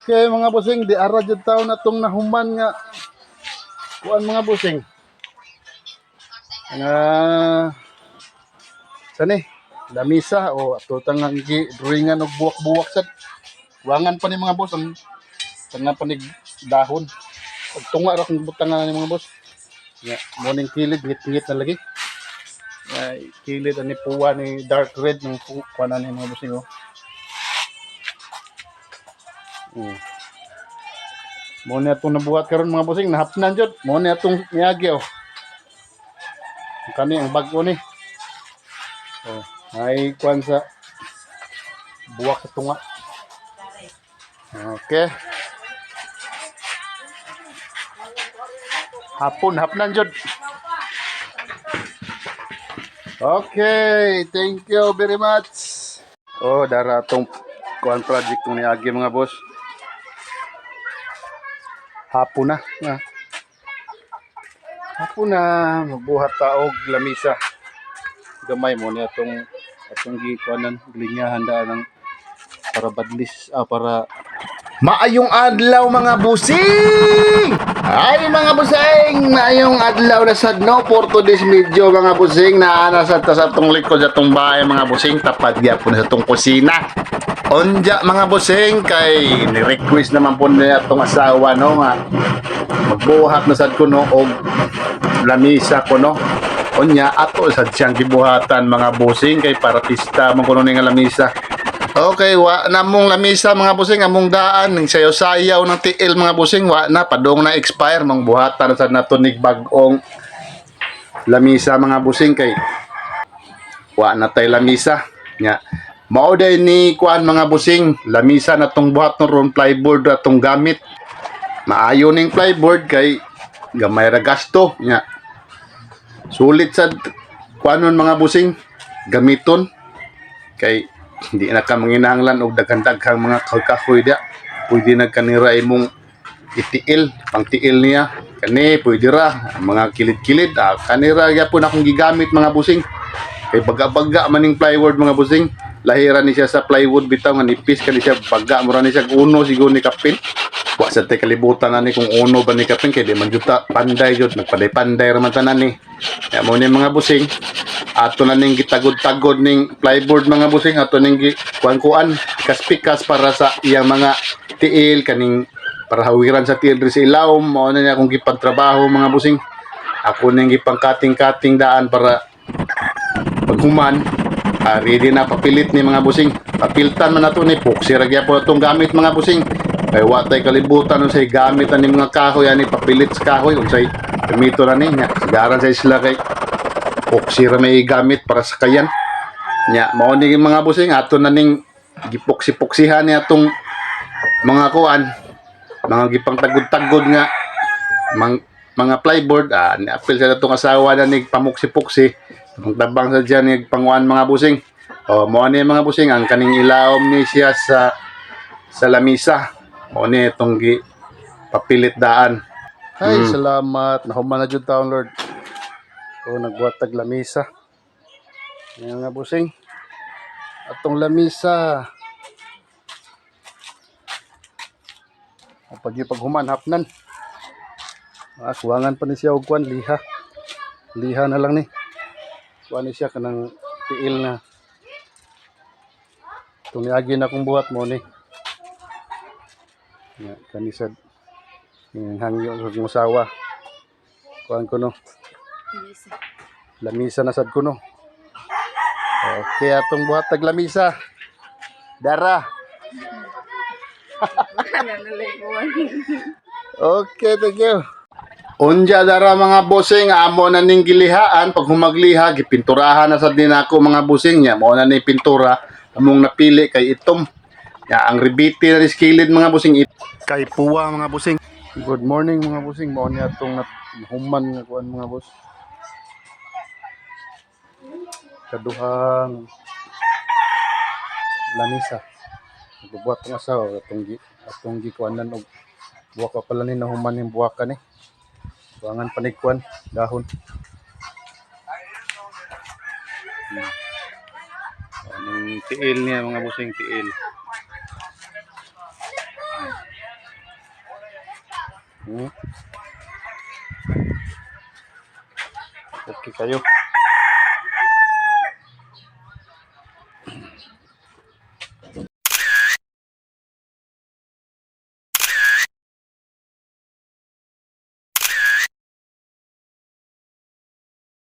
Okay mga busing, di ara jud taon na tong nahuman nga kuan mga busing. Nga sani lamisa o atutang ang drawingan og buwak-buwak sad. Wangan pa ni mga boss ang tanang panig dahon. Ug tunga ra kung butangan ni mga boss. Nga morning kilid ngit-ngit na lagi. Kilid ani puwa ni dark red ng kuanan ni mga busing oh. Mo ni atong nabuhat karon mga busing nahapnan jud. Mo ni atong niagi oh. Kani ang bag-o ni. Oh, ay kuan sa buwak sa tunga. Okay. Hapnan jud. Okay, thank you very much. Oh, dara tong kuan project ni Agi mga boss. Hapon na. Hapon na magbuhat ta og lamisa. Gamay mo ni atong gikuanan glingahan daan ng para badlis para maayong adlaw mga busing! Ay mga busing! Maayong adlaw na sad no for today's video mga busing na nasa sa atong likod sa atong bahay mga busing tapad gyapon sa atong kusina. Onja mga busing kay ni-request naman po niya atong asawa no nga magbuhat na sad ko no og lamisa ko no. Onya ato sad siyang gibuhatan mga busing kay para pista man kuno ning lamisa. Okay, wa na mong lamisa mga busing among daan ning sayaw-sayaw ng tiil mga busing wa na padong na expire mang buhatan sa natunig bag-ong lamisa mga busing kay wa na tay lamisa nya mao day ni kuan mga busing lamisa na tong buhat no ron plyboard atong gamit maayo ning plyboard kay gamay ra gasto nya sulit sad kuanon mga busing gamiton kay hindi na ka manginahanglan og daghan-daghang mga kahoy dia pwede na kanira imong itiil pang tiil niya kani pwede ra mga kilid-kilid kanira gyapon akong gigamit mga busing kay baga-baga maning plywood mga busing lahiran ni siya sa plywood bitaw nga nipis kani siya baga mura ni siya uno siguro ni kapin wa sa tay kalibutan na ni kung uno ba ni kapin kay di man juta panday jud nagpaday-panday ra man tanan ni kaya mo ni mga busing ato na ning gitagod-tagod ning plyboard mga busing ato ning kuan-kuan kaspikas para sa iyang mga tiil kaning para hawiran sa tiil sa ilawom mao na niya akong gipagtrabaho mga busing ako ning gipang kating-kating daan para paghuman ready na papilit ni mga busing papiltan man nato ni puksi ra gyapon atong gamit mga busing kay wa tay kalibutan unsay gamit ani mga kahoy ani papilit sa kahoy unsay gamito na ni nya sigaran sa isla kay puksi ra may gamit para sa kayan nya mao ni mga busing ato na ning gipuksi-puksihan ni atong mga kuan mga gipang tagod-tagod nga mga plyboard ni apil sa atong asawa na nig pamuksi-puksi tabang sa diyan nig panguan mga busing mao ni mga busing ang kaning ilawom ni siya sa lamisa mao ni itong papilit daan ay salamat nahuman na jud taon Lord. So, nagbuhat tag lamisa. Yan nga busing. Atong lamisa. Paghuman hapnan. Kuwangan pa ni siya og kuan liha. Liha na lang ni. Kuan ni siya kanang tiil na. Tumiagi na akong buhat mo ni. Ya, kanisad. Yung hangyo sa musawa. Kuan ko no. Lamisa na sad ko no. Okay, atong buhat tag lamisa. Dara. Okay, thank you. Unja dara mga busing amo na ning gilihaan pag humagliha gipinturahan na sad din ako mga busing nya mao na ni pintura among napili kay itom. Ya ang ribiti na skilid mga busing kay puwa mga busing. Good morning mga busing mao ni atong human nga kuan mga boss. Kaduhang lamisa nagbubuhat ng asawa atong gikuanan og buwak pa pala ni nahuman yung buwak ni buwangan panigkuan dahon anong tiil niya mga busing tiil Okay kayo.